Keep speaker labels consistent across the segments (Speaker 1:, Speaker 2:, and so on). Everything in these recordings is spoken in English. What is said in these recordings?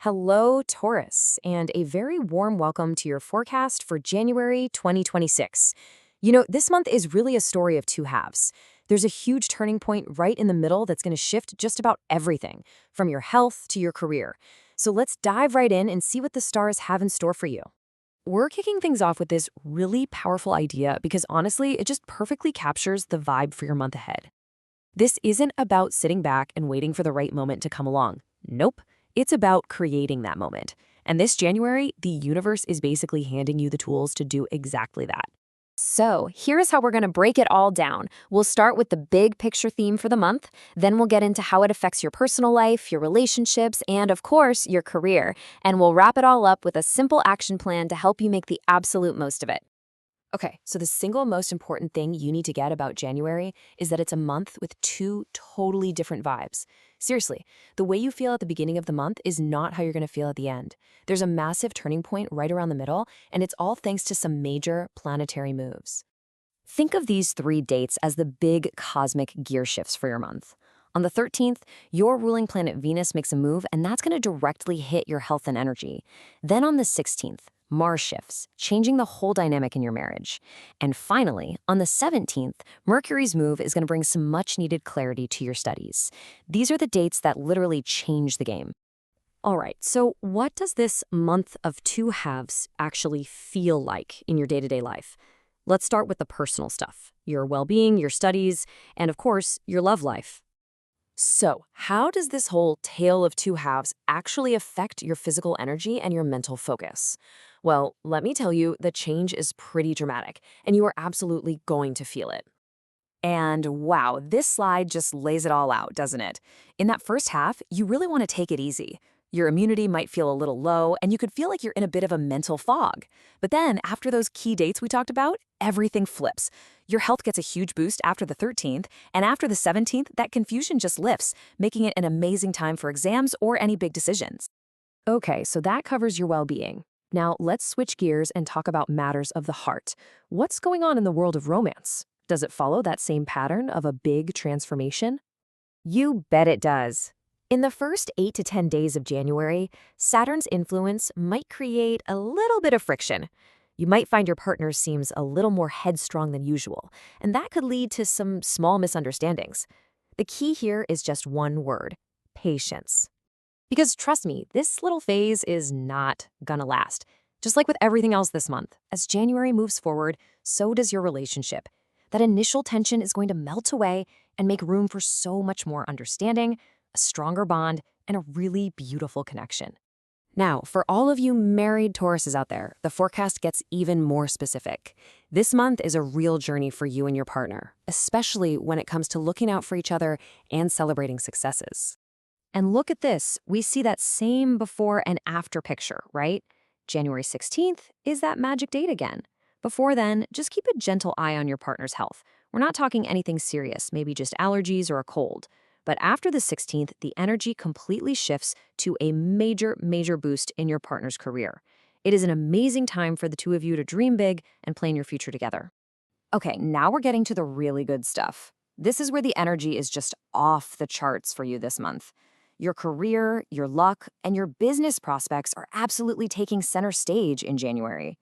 Speaker 1: Hello, Taurus, and a very warm welcome to your forecast for January 2026. This month is really a story of two halves. There's a huge turning point right in the middle that's going to shift just about everything, from your health to your career. So let's dive right in and see what the stars have in store for you. We're kicking things off with this really powerful idea because honestly, it just perfectly captures the vibe for your month ahead. This isn't about sitting back and waiting for the right moment to come along. Nope. It's about creating that moment. And this January, the universe is basically handing you the tools to do exactly that. So, here's how we're going to break it all down. We'll start with the big picture theme for the month, then we'll get into how it affects your personal life, your relationships, and of course, your career. And we'll wrap it all up with a simple action plan to help you make the absolute most of it. Okay, so the single most important thing you need to get about January is that it's a month with two totally different vibes. Seriously, the way you feel at the beginning of the month is not how you're going to feel at the end. There's a massive turning point right around the middle, and it's all thanks to some major planetary moves. Think of these three dates as the big cosmic gear shifts for your month. On the 13th, your ruling planet Venus makes a move, and that's going to directly hit your health and energy. Then on the 16th, Mars shifts, changing the whole dynamic in your marriage. And finally, on the 17th, Mercury's move is going to bring some much-needed clarity to your studies. These are the dates that literally change the game. All right, so what does this month of two halves actually feel like in your day-to-day life? Let's start with the personal stuff, your well-being, your studies, and of course, your love life. So, how does this whole tale of two halves actually affect your physical energy and your mental focus? Well, let me tell you, the change is pretty dramatic, and you are absolutely going to feel it. And wow, this slide just lays it all out, doesn't it? In that first half, you really want to take it easy. Your immunity might feel a little low, and you could feel like you're in a bit of a mental fog. But then, after those key dates we talked about, everything flips. Your health gets a huge boost after the 13th, and after the 17th, that confusion just lifts, making it an amazing time for exams or any big decisions. Okay, so that covers your well-being. Now, let's switch gears and talk about matters of the heart. What's going on in the world of romance? Does it follow that same pattern of a big transformation? You bet it does. In the first 8 to 10 days of January, Saturn's influence might create a little bit of friction. You might find your partner seems a little more headstrong than usual, and that could lead to some small misunderstandings. The key here is just one word: patience. Because trust me, this little phase is not gonna last. Just like with everything else this month, as January moves forward, so does your relationship. That initial tension is going to melt away and make room for so much more understanding, a stronger bond, and a really beautiful connection. Now, for all of you married Tauruses out there, the forecast gets even more specific. This month is a real journey for you and your partner, especially when it comes to looking out for each other and celebrating successes. And look at this, we see that same before and after picture, right? January 16th is that magic date again. Before then, just keep a gentle eye on your partner's health. We're not talking anything serious, maybe just allergies or a cold. But after the 16th, the energy completely shifts to a major, major boost in your partner's career. It is an amazing time for the two of you to dream big and plan your future together. Okay, now we're getting to the really good stuff. This is where the energy is just off the charts for you this month. Your career, your luck, and your business prospects are absolutely taking center stage in January.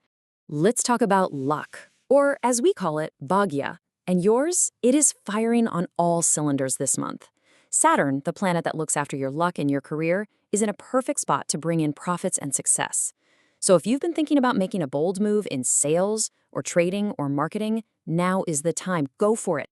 Speaker 1: Let's talk about luck, or as we call it, Bhagya. And yours, it is firing on all cylinders this month. Saturn, the planet that looks after your luck and your career, is in a perfect spot to bring in profits and success. So if you've been thinking about making a bold move in sales or trading or marketing, now is the time. Go for it.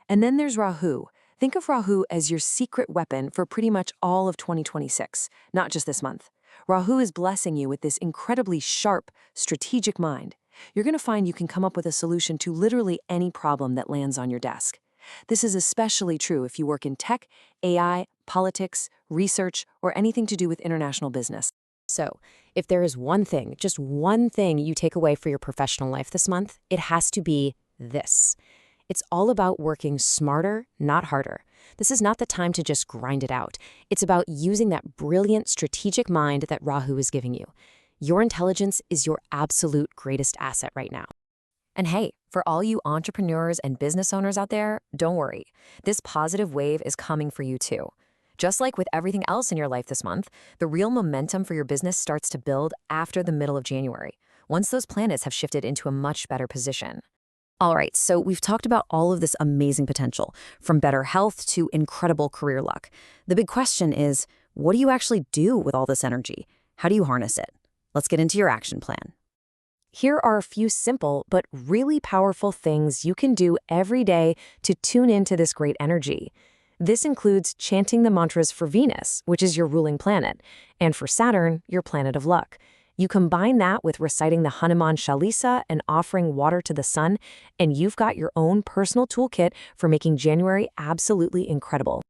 Speaker 1: And then there's Rahu. Think of Rahu as your secret weapon for pretty much all of 2026, not just this month. Rahu is blessing you with this incredibly sharp, strategic mind. You're going to find you can come up with a solution to literally any problem that lands on your desk. This is especially true if you work in tech, AI, politics, research, or anything to do with international business. So, if there is one thing, just one thing you take away for your professional life this month, it has to be this. It's all about working smarter, not harder. This is not the time to just grind it out. It's about using that brilliant strategic mind that Rahu is giving you. Your intelligence is your absolute greatest asset right now. And hey, for all you entrepreneurs and business owners out there, don't worry. This positive wave is coming for you too. Just like with everything else in your life this month, the real momentum for your business starts to build after the middle of January, once those planets have shifted into a much better position. All right, so we've talked about all of this amazing potential, from better health to incredible career luck. The big question is, what do you actually do with all this energy? How do you harness it? Let's get into your action plan. Here are a few simple but really powerful things you can do every day to tune into this great energy. This includes chanting the mantras for Venus, which is your ruling planet, and for Saturn, your planet of luck. You combine that with reciting the Hanuman Chalisa and offering water to the sun, and you've got your own personal toolkit for making January absolutely incredible.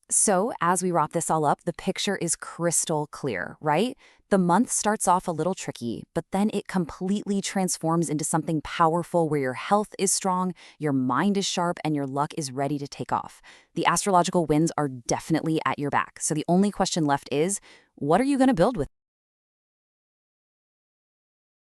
Speaker 1: So, as we wrap this all up, the picture is crystal clear, right? The month starts off a little tricky, but then it completely transforms into something powerful where your health is strong, your mind is sharp, and your luck is ready to take off. The astrological winds are definitely at your back, so the only question left is, what are you going to build with?